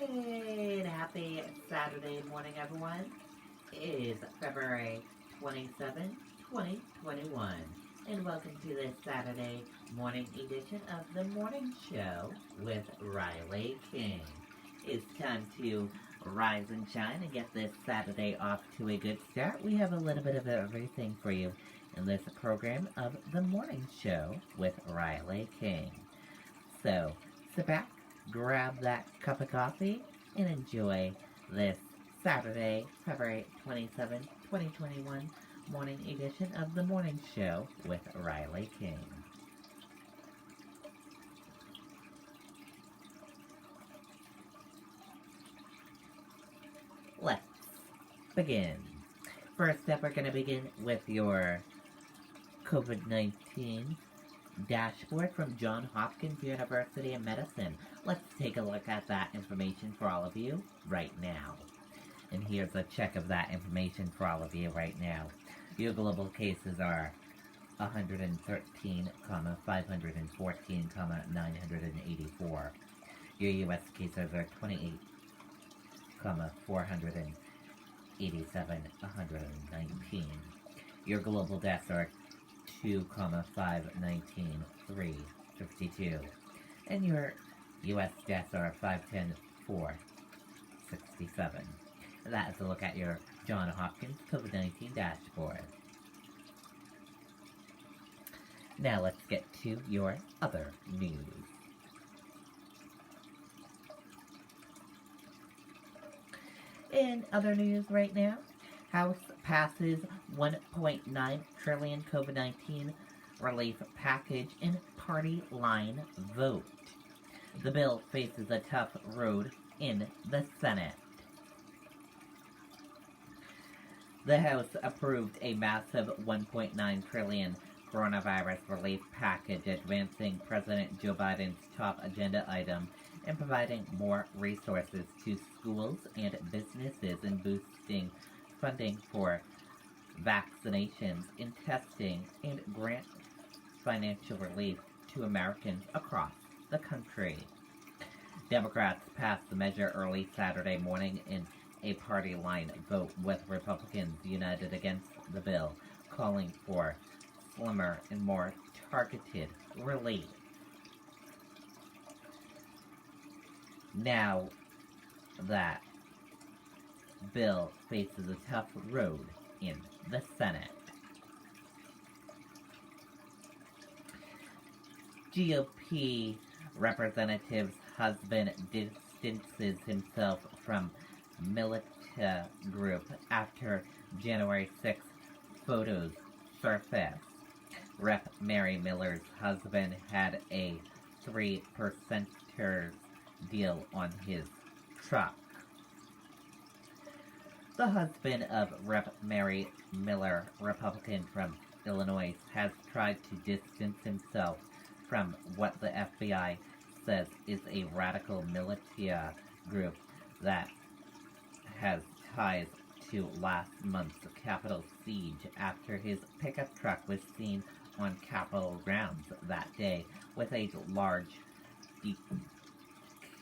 Good, happy Saturday morning, everyone. It is February 27, 2021, and welcome to this Saturday morning edition of The Morning Show with Riley King. It's time to rise and shine and get this Saturday off to a good start. We have a little bit of everything for you in this program of The Morning Show with Riley King. So, sit back, grab that cup of coffee, and enjoy this Saturday, February 27, 2021 morning edition of The Morning Show with Riley King. Let's begin. First up, we're going to begin with your COVID-19 dashboard from Johns Hopkins University of Medicine. Let's take a look at that information for all of you right now. And here's a check of that information for all of you right now. Your global cases are 113,514,984. Your U.S. cases are 28,487,119. Your global deaths are 2,519,352. And your U.S. deaths are 510,467. That is a look at your Johns Hopkins COVID-19 dashboard. Now let's get to your other news. In other news right now, House passes $1.9 trillion COVID-19 relief package in party line vote. The bill faces a tough road in the Senate. The House approved a massive $1.9 trillion coronavirus relief package, advancing President Joe Biden's top agenda item and providing more resources to schools and businesses and boosting funding for vaccinations and testing and grant financial relief to Americans across the country. Democrats passed the measure early Saturday morning in a party line vote, with Republicans united against the bill, calling for slimmer and more targeted relief. Now that bill faces a tough road in the Senate. GOP representative's husband distances himself from militia group after January 6th photos surfaced. Rep. Mary Miller's husband had a 3% deal on his truck. The husband of Rep. Mary Miller, Republican from Illinois, has tried to distance himself from what the FBI says is a radical militia group that has ties to last month's Capitol siege, after his pickup truck was seen on Capitol grounds that day with a large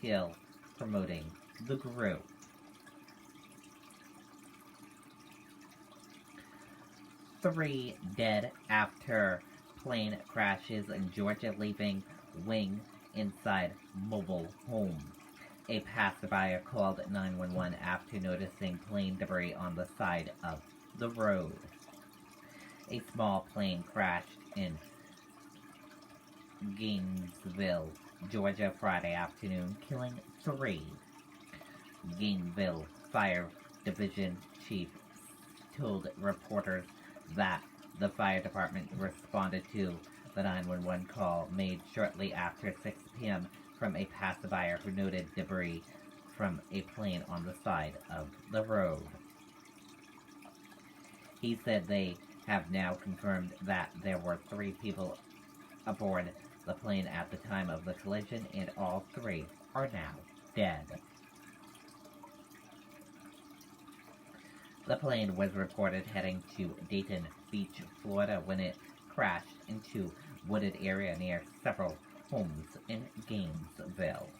decal promoting the group. Three dead after plane crashes in Georgia, leaving wing inside mobile home. A passerby called 911 after noticing plane debris on the side of the road. A small plane crashed in Gainesville, Georgia, Friday afternoon, killing 3. Gainesville Fire Division Chief told reporters that the fire department responded to the 911 call made shortly after 6 p.m. from a passerby who noted debris from a plane on the side of the road. He said they have now confirmed that there were 3 people aboard the plane at the time of the collision, and all 3 are now dead. The plane was reported heading to Dayton Beach, Florida, when it crashed into wooded area near several homes in Gainesville.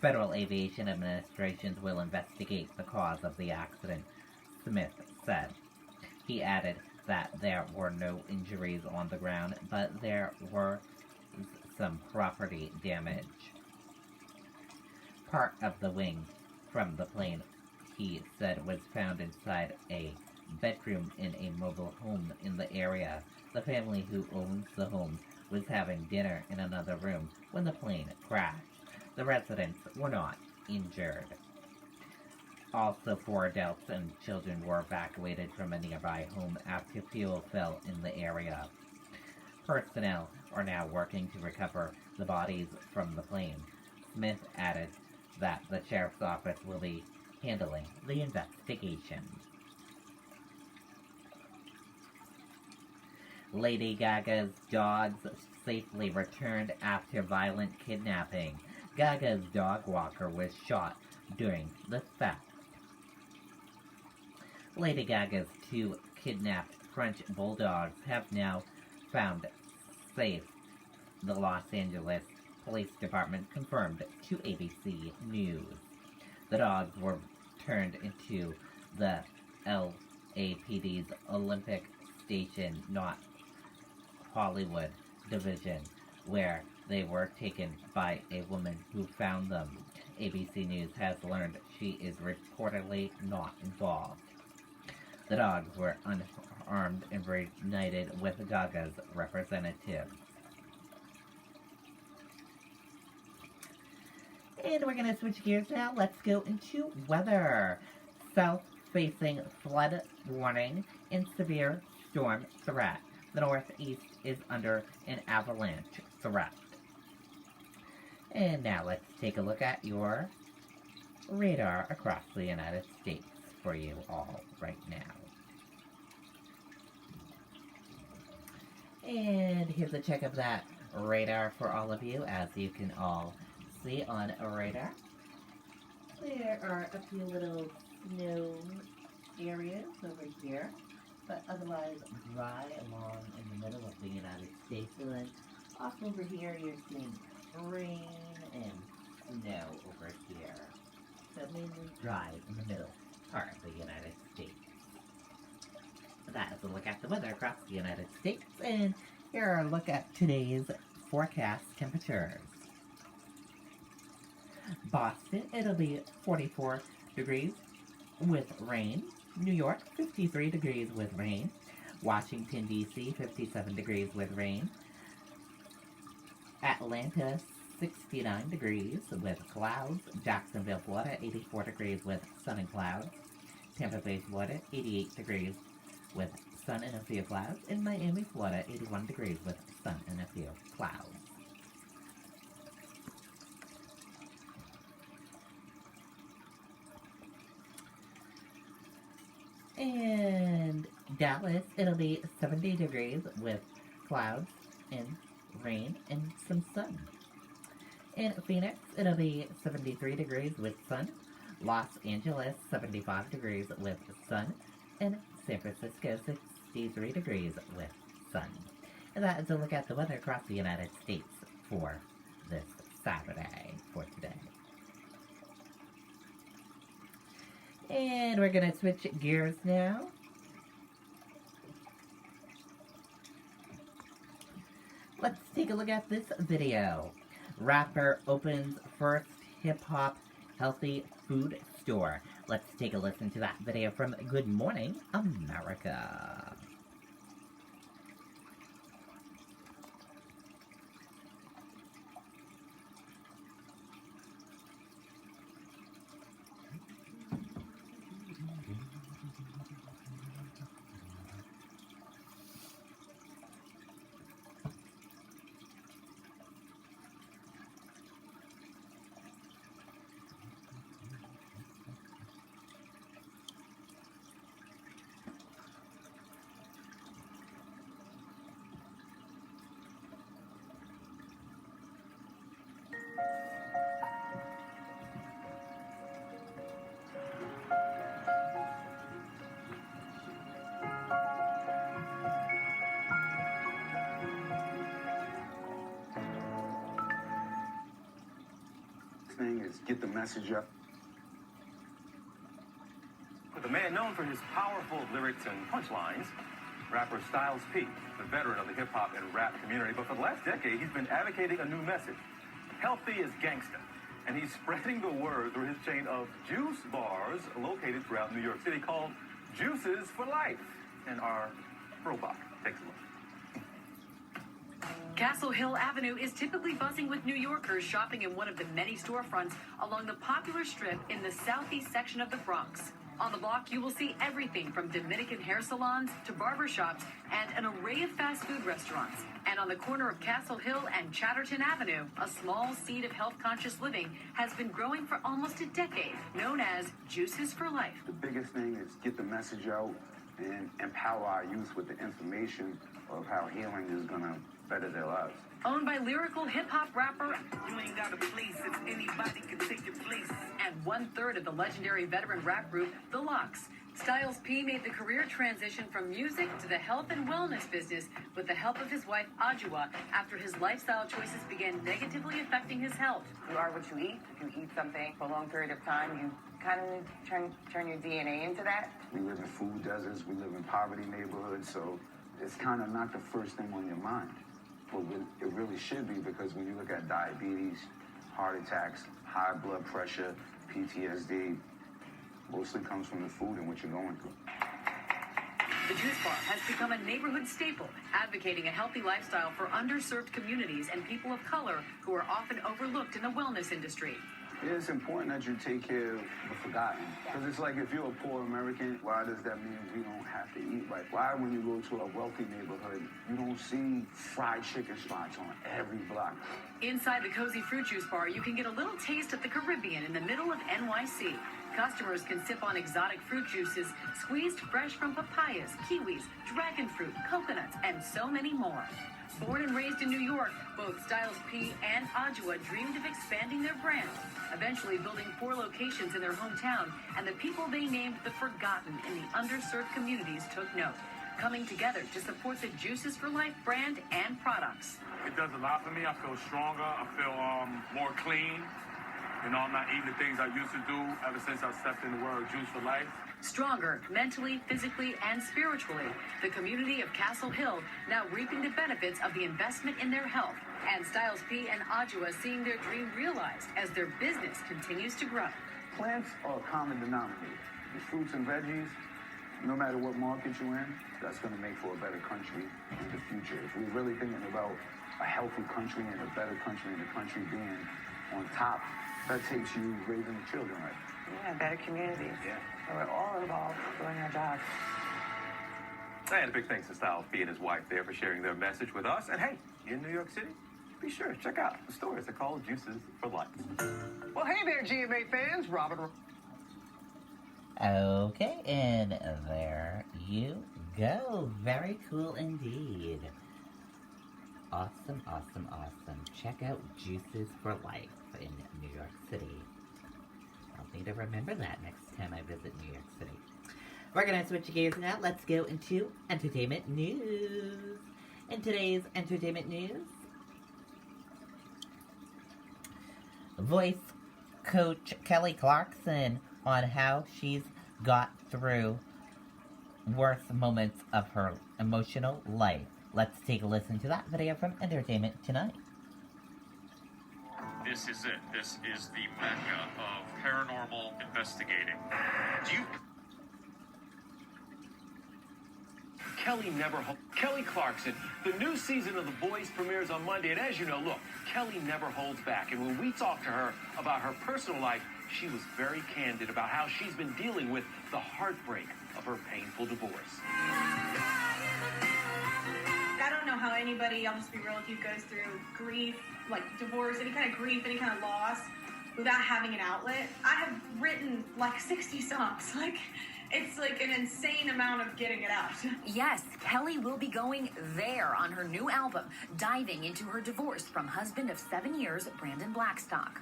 Federal Aviation Administration will investigate the cause of the accident, Smith said. He added that there were no injuries on the ground, but there were some property damage. Part of the wing from the plane, he said, was found inside a bedroom in a mobile home in the area. The family who owns the home was having dinner in another room when the plane crashed. The residents were not injured. Also, 4 adults and children were evacuated from a nearby home after fuel fell in the area. Personnel are now working to recover the bodies from the plane. Smith added that the sheriff's office will be handling the investigation. Lady Gaga's dogs safely returned after violent kidnapping. Gaga's dog walker was shot during the theft. Lady Gaga's 2 kidnapped French bulldogs have now found safe, the Los Angeles Police Department confirmed to ABC News. The dogs were turned into the LAPD's Olympic Station, not Hollywood division, where they were taken by a woman who found them. ABC News has learned she is reportedly not involved. The dogs were unarmed and reunited with Gaga's representative. And we're going to switch gears now. Let's go into weather. South-facing flood warning and severe storm threat. The Northeast is under an avalanche threat. And now let's take a look at your radar across the United States for you all right now. And here's a check of that radar for all of you. As you can all see on a radar, there are a few little snow areas over here, but otherwise dry along in the middle of the United States. And then off over here you're seeing rain and snow over here. So mainly dry in the middle part of the United States. That is a look at the weather across the United States, and here are a look at today's forecast temperatures. Boston, it'll be 44 degrees with rain. New York, 53 degrees with rain. Washington, D.C., 57 degrees with rain. Atlanta, 69 degrees with clouds. Jacksonville, Florida, 84 degrees with sun and clouds. Tampa Bay, Florida, 88 degrees with sun and a few clouds. In Miami, Florida, 81 degrees with sun and a few clouds. And Dallas, it'll be 70 degrees with clouds and rain and some sun. In Phoenix, it'll be 73 degrees with sun. Los Angeles, 75 degrees with sun. And San Francisco, 63 degrees with sun. And that is a look at the weather across the United States for this Saturday, for today. And we're going to switch gears now. Let's take a look at this video. Rapper opens first hip-hop healthy food store. Let's take a listen to that video from Good Morning America. thing is get the message up. The man known for his powerful lyrics and punchlines, rapper Styles P, the veteran of the hip-hop and rap community. But for the last decade, he's been advocating a new message. Healthy is gangsta. And he's spreading the word through his chain of juice bars located throughout New York City called Juices for Life. And our robot takes a look. Castle Hill Avenue is typically buzzing with New Yorkers shopping in one of the many storefronts along the popular strip in the southeast section of the Bronx. On the block, you will see everything from Dominican hair salons to barbershops and an array of fast food restaurants. And on the corner of Castle Hill and Chatterton Avenue, a small seed of health-conscious living has been growing for almost a decade, known as Juices for Life. The biggest thing is get the message out and empower our youth with the information of how healing is going to better their lives. Owned by lyrical hip-hop rapper You ain't got a place if anybody can take your place. and one-third of the legendary veteran rap group, The Lox, Styles P made the career transition from music to the health and wellness business with the help of his wife, Adjoa, after his lifestyle choices began negatively affecting his health. You are what you eat. If you eat something for a long period of time, you kind of turn your DNA into that. We live in food deserts. We live in poverty neighborhoods. So it's kind of not the first thing on your mind. But it really should be, because when you look at diabetes, heart attacks, high blood pressure, PTSD, mostly comes from the food and what you're going through. The Juice Bar has become a neighborhood staple, advocating a healthy lifestyle for underserved communities and people of color who are often overlooked in the wellness industry. It's important that you take care of the forgotten. Because it's like, if you're a poor American, why does that mean we don't have to eat right? Why, when you go to a wealthy neighborhood, you don't see fried chicken spots on every block? Inside the Cozy Fruit Juice Bar, you can get a little taste of the Caribbean in the middle of NYC. Customers can sip on exotic fruit juices squeezed fresh from papayas, kiwis, dragon fruit, coconuts, and so many more. Born and raised in New York, both Styles P and Adjoa dreamed of expanding their brand, eventually building 4 locations in their hometown, and the people they named the Forgotten in the underserved communities took note, coming together to support the Juices for Life brand and products. It does a lot for me. I feel stronger. I feel more clean. You know, I'm not eating the things I used to do ever since I stepped in the world Juice for Life. Stronger mentally, physically, and spiritually, the community of Castle Hill now reaping the benefits of the investment in their health, and Styles P and Adjoa seeing their dream realized as their business continues to grow. Plants are a common denominator. The fruits and veggies, no matter what market you're in, that's going to make for a better country in the future. If we're really thinking about a healthy country and a better country, and the country being on top, that takes you raising the children right. Yeah, better communities. Yeah. So we're all involved doing our jobs. And a big thanks to Styles P and his wife there for sharing their message with us. And hey, in New York City, be sure to check out the stores. They're called Juices for Life. Well, hey there, GMA fans. Robert. Okay, and there you go. Very cool indeed. Awesome, awesome, awesome. Check out Juices for Life in New York City. I'll need to remember that next time I visit New York City. We're going to switch gears now. Let's go into entertainment news. In today's entertainment news, voice coach Kelly Clarkson on how she's got through worst moments of her emotional life. Let's take a listen to that video from Entertainment Tonight. This is it. This is the mecca of paranormal investigating. Kelly Clarkson. The new season of The Boys premieres on Monday, and as you know, look, Kelly never holds back. And when we talked to her about her personal life, she was very candid about how she's been dealing with the heartbreak of her painful divorce. I don't know how anybody, I'll just be real with you, goes through grief, like divorce, any kind of grief, any kind of loss, without having an outlet. I have written like 60 songs. It's like an insane amount of getting it out. Yes, Kelly will be going there on her new album, diving into her divorce from husband of 7 years, Brandon Blackstock.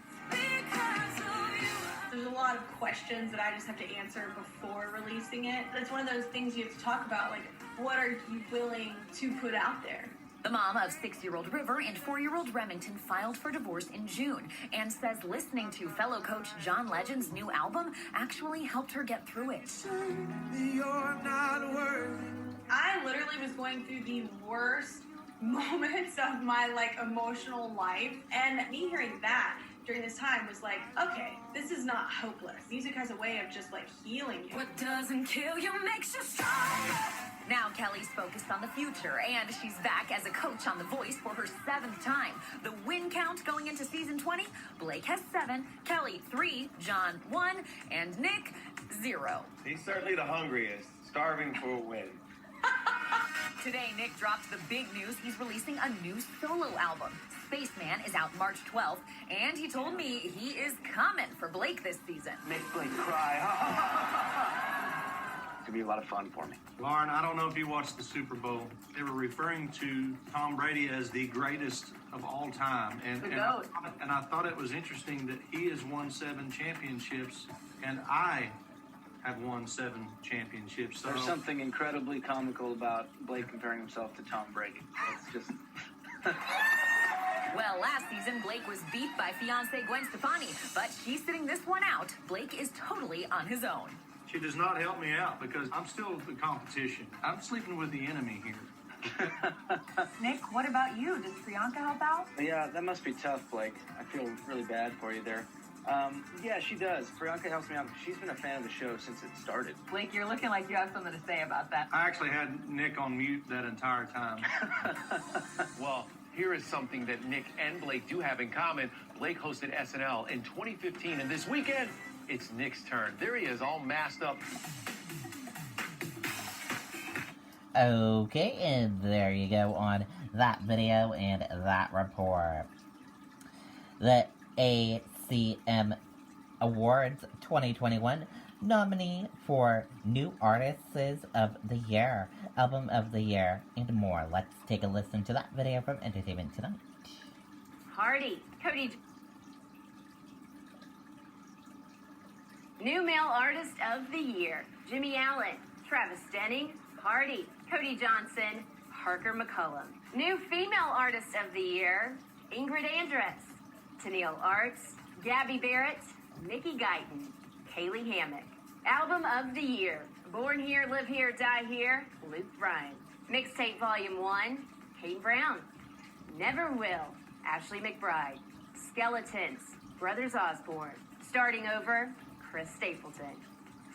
There's a lot of questions that I just have to answer before releasing it. It's one of those things you have to talk about, like, what are you willing to put out there? The mom of 6-year-old River and 4-year-old Remington filed for divorce in June and says listening to fellow coach John Legend's new album actually helped her get through it. I literally was going through the worst moments of my emotional life, and me hearing that during this time was like, okay, this is not hopeless. Music has a way of just healing you. What doesn't kill you makes you strong. Now Kelly's focused on the future, and she's back as a coach on The Voice for her 7th time. The win count going into season 20, Blake has 7, Kelly 3, John 1, and Nick 0. He's certainly the hungriest, starving for a win. Today, Nick dropped the big news. He's releasing a new solo album. Spaceman is out March 12th, and he told me he is coming for Blake this season. Make Blake cry. It's gonna be a lot of fun for me. Lauren, I don't know if you watched the Super Bowl. They were referring to Tom Brady as the greatest of all time. And I thought it was interesting that he has won 7 championships, and I have won 7 championships. So there's something incredibly comical about Blake comparing himself to Tom Brady. It's just... Well, last season, Blake was beat by fiancée Gwen Stefani, but she's sitting this one out. Blake is totally on his own. She does not help me out because I'm still the competition. I'm sleeping with the enemy here. Nick, what about you? Does Priyanka help out? Yeah, that must be tough, Blake. I feel really bad for you there. Yeah, she does. Priyanka helps me out. She's been a fan of the show since it started. Blake, you're looking like you have something to say about that. I actually had Nick on mute that entire time. Well, here is something that Nick and Blake do have in common. Blake hosted SNL in 2015, and this weekend, it's Nick's turn. There he is, all masked up. Okay, and there you go on that video and that report. The ACM Awards 2021 nominee for New Artists of the Year, Album of the Year, and more. Let's take a listen to that video from Entertainment Tonight. Hardy, Cody. New Male Artist of the Year, Jimmy Allen, Travis Denning, Hardy, Cody Johnson, Parker McCullum. New Female Artist of the Year, Ingrid Andress, Tennille Arts, Gabby Barrett, Nikki Guyton, Kaylee Hammock. Album of the Year, Born Here, Live Here, Die Here, Luke Bryan. Mixtape Volume 1, Kane Brown. Never Will, Ashley McBride. Skeletons, Brothers Osborne. Starting Over, Chris Stapleton.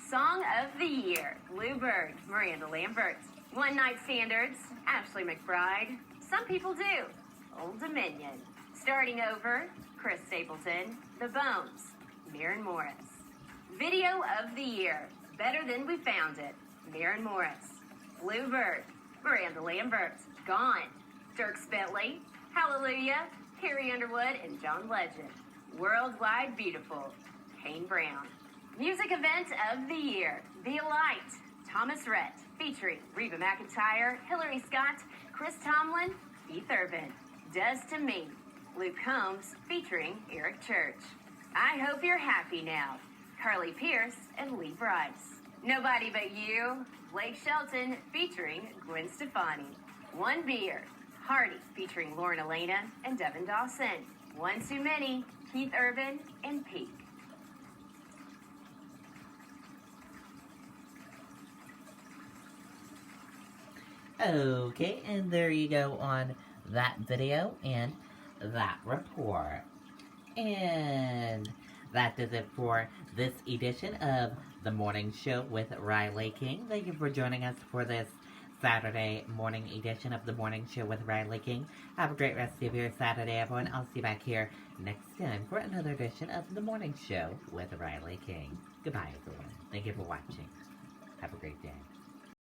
Song of the Year, Blue Bird, Miranda Lambert. One Night Standards, Ashley McBride. Some People Do, Old Dominion. Starting Over, Chris Stapleton. The Bones, Maren Morris. Video of the Year, Better Than We Found It, Maren Morris. Blue Bird, Miranda Lambert. Gone, Dierks Bentley. Hallelujah, Carrie Underwood and John Legend. Worldwide Beautiful, Kane Brown. Music Event of the Year, Be a Light, Thomas Rhett, featuring Reba McEntire, Hillary Scott, Chris Tomlin, Keith Urban. Does to Me, Luke Combs, featuring Eric Church. I Hope You're Happy Now, Carly Pierce and Lee Bryce. Nobody But You, Blake Shelton, featuring Gwen Stefani. One Beer, Hardy, featuring Lauren Elena and Devin Dawson. One Too Many, Keith Urban and Peak. Okay, and there you go on that video and that report. And that does it for this edition of The Morning Show with Riley King. Thank you for joining us for this Saturday morning edition of The Morning Show with Riley King. Have a great rest of your Saturday, everyone. I'll see you back here next time for another edition of The Morning Show with Riley King. Goodbye, everyone. Thank you for watching. Have a great day.